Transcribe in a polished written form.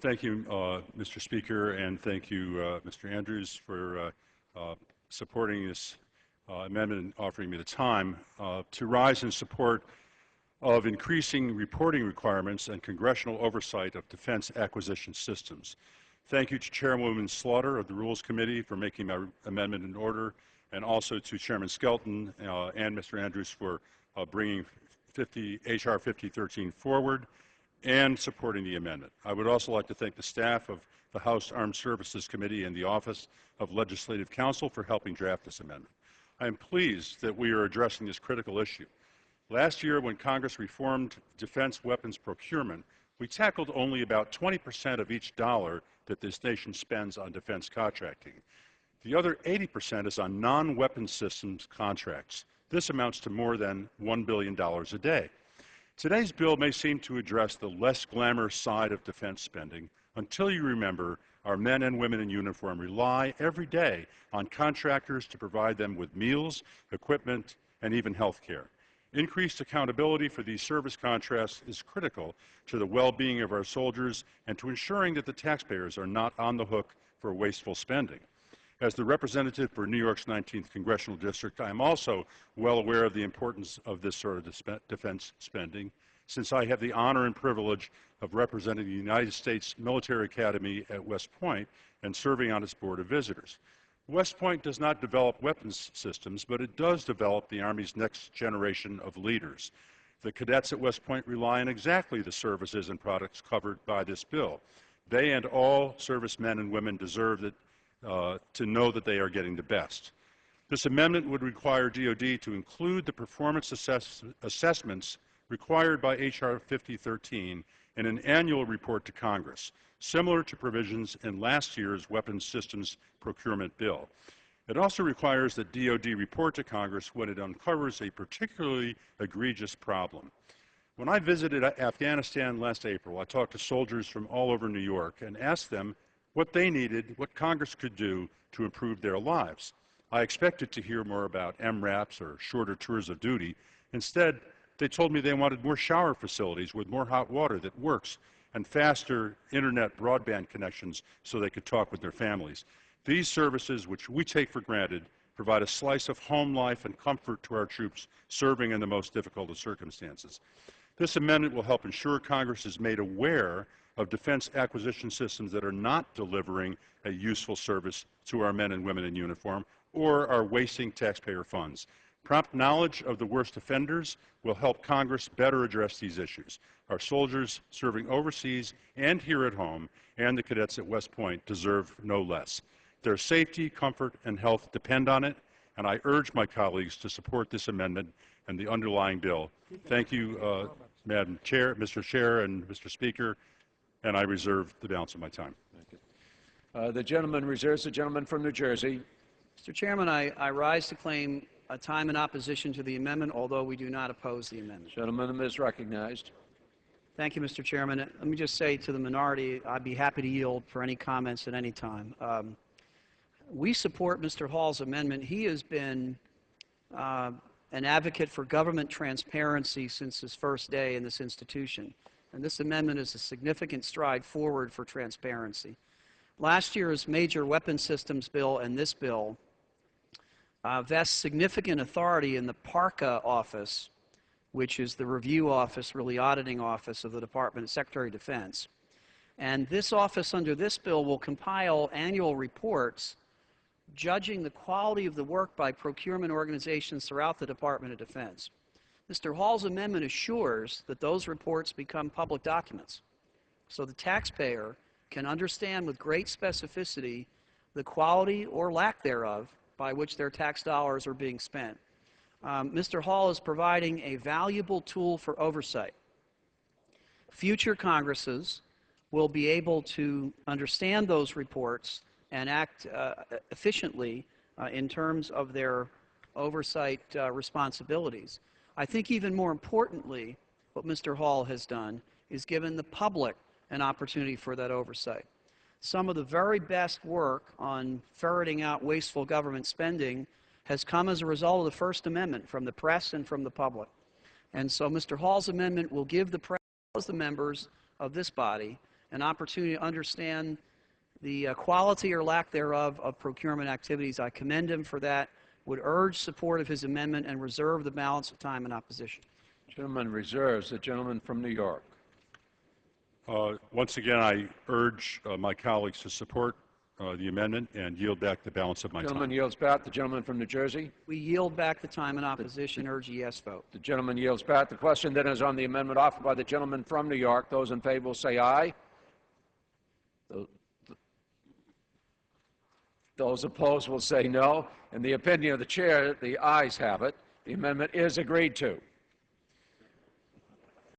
Thank you, Mr. Speaker, and thank you, Mr. Andrews, for supporting this amendment and offering me the time to rise in support of increasing reporting requirements and congressional oversight of defense acquisition systems. Thank you to Chairwoman Slaughter of the Rules Committee for making my amendment in order, and also to Chairman Skelton and Mr. Andrews for bringing H.R. 5013 forward and supporting the amendment. I would also like to thank the staff of the House Armed Services Committee and the Office of Legislative Counsel for helping draft this amendment. I am pleased that we are addressing this critical issue. Last year, when Congress reformed defense weapons procurement, we tackled only about 20% of each dollar that this nation spends on defense contracting. The other 80% is on non-weapon systems contracts. This amounts to more than $1 billion a day. Today's bill may seem to address the less glamorous side of defense spending until you remember our men and women in uniform rely every day on contractors to provide them with meals, equipment, and even health care. Increased accountability for these service contracts is critical to the well-being of our soldiers and to ensuring that the taxpayers are not on the hook for wasteful spending. As the representative for New York's 19th Congressional District, I am also well aware of the importance of this sort of defense spending, since I have the honor and privilege of representing the United States Military Academy at West Point and serving on its Board of Visitors. West Point does not develop weapons systems, but it does develop the Army's next generation of leaders. The cadets at West Point rely on exactly the services and products covered by this bill. They and all servicemen and women deserve it. To know that they are getting the best. This amendment would require DoD to include the performance assessments required by H.R. 5013 in an annual report to Congress, similar to provisions in last year's Weapons Systems Procurement Bill. It also requires that DoD report to Congress when it uncovers a particularly egregious problem. When I visited Afghanistan last April, I talked to soldiers from all over New York and asked them what they needed, what Congress could do to improve their lives. I expected to hear more about MRAPs or shorter tours of duty. Instead, they told me they wanted more shower facilities with more hot water that works and faster internet broadband connections so they could talk with their families. These services, which we take for granted, provide a slice of home life and comfort to our troops serving in the most difficult of circumstances. This amendment will help ensure Congress is made aware of defense acquisition systems that are not delivering a useful service to our men and women in uniform or are wasting taxpayer funds. Prompt knowledge of the worst offenders will help Congress better address these issues. Our soldiers serving overseas and here at home and the cadets at West Point deserve no less. Their safety, comfort, and health depend on it, and I urge my colleagues to support this amendment and the underlying bill. Thank you, Madam Chair, Mr. Chair, and Mr. Speaker. And I reserve the balance of my time. Thank you. The gentleman reserves. The gentleman from New Jersey. Mr. Chairman, I rise to claim a time in opposition to the amendment, although we do not oppose the amendment. Gentleman is recognized. Thank you, Mr. Chairman. Let me just say to the minority, I'd be happy to yield for any comments at any time. We support Mr. Hall's amendment. He has been an advocate for government transparency since his first day in this institution. And this amendment is a significant stride forward for transparency. Last year's major weapons systems bill and this bill vests significant authority in the PARCA office, which is the review office, really auditing office of the Department of Secretary of Defense. And this office under this bill will compile annual reports judging the quality of the work by procurement organizations throughout the Department of Defense. Mr. Hall's amendment assures that those reports become public documents so the taxpayer can understand with great specificity the quality or lack thereof by which their tax dollars are being spent. Mr. Hall is providing a valuable tool for oversight. Future Congresses will be able to understand those reports and act efficiently in terms of their oversight responsibilities. I think even more importantly, what Mr. Hall has done is given the public an opportunity for that oversight. Some of the very best work on ferreting out wasteful government spending has come as a result of the First Amendment from the press and from the public. And so Mr. Hall's amendment will give the press, as the members of this body, an opportunity to understand the quality or lack thereof of procurement activities. I commend him for that, would urge support of his amendment, and reserve the balance of time in opposition. Gentleman reserves. The gentleman from New York. Once again, I urge my colleagues to support the amendment and yield back the balance of my Gentleman time. yields back. The gentleman from New Jersey. We yield back the time in opposition, urge a yes vote. The gentleman yields back. The question then is on the amendment offered by the gentleman from New York. Those in favor will say aye. Those opposed will say no. In the opinion of the chair, the ayes have it. The amendment is agreed to.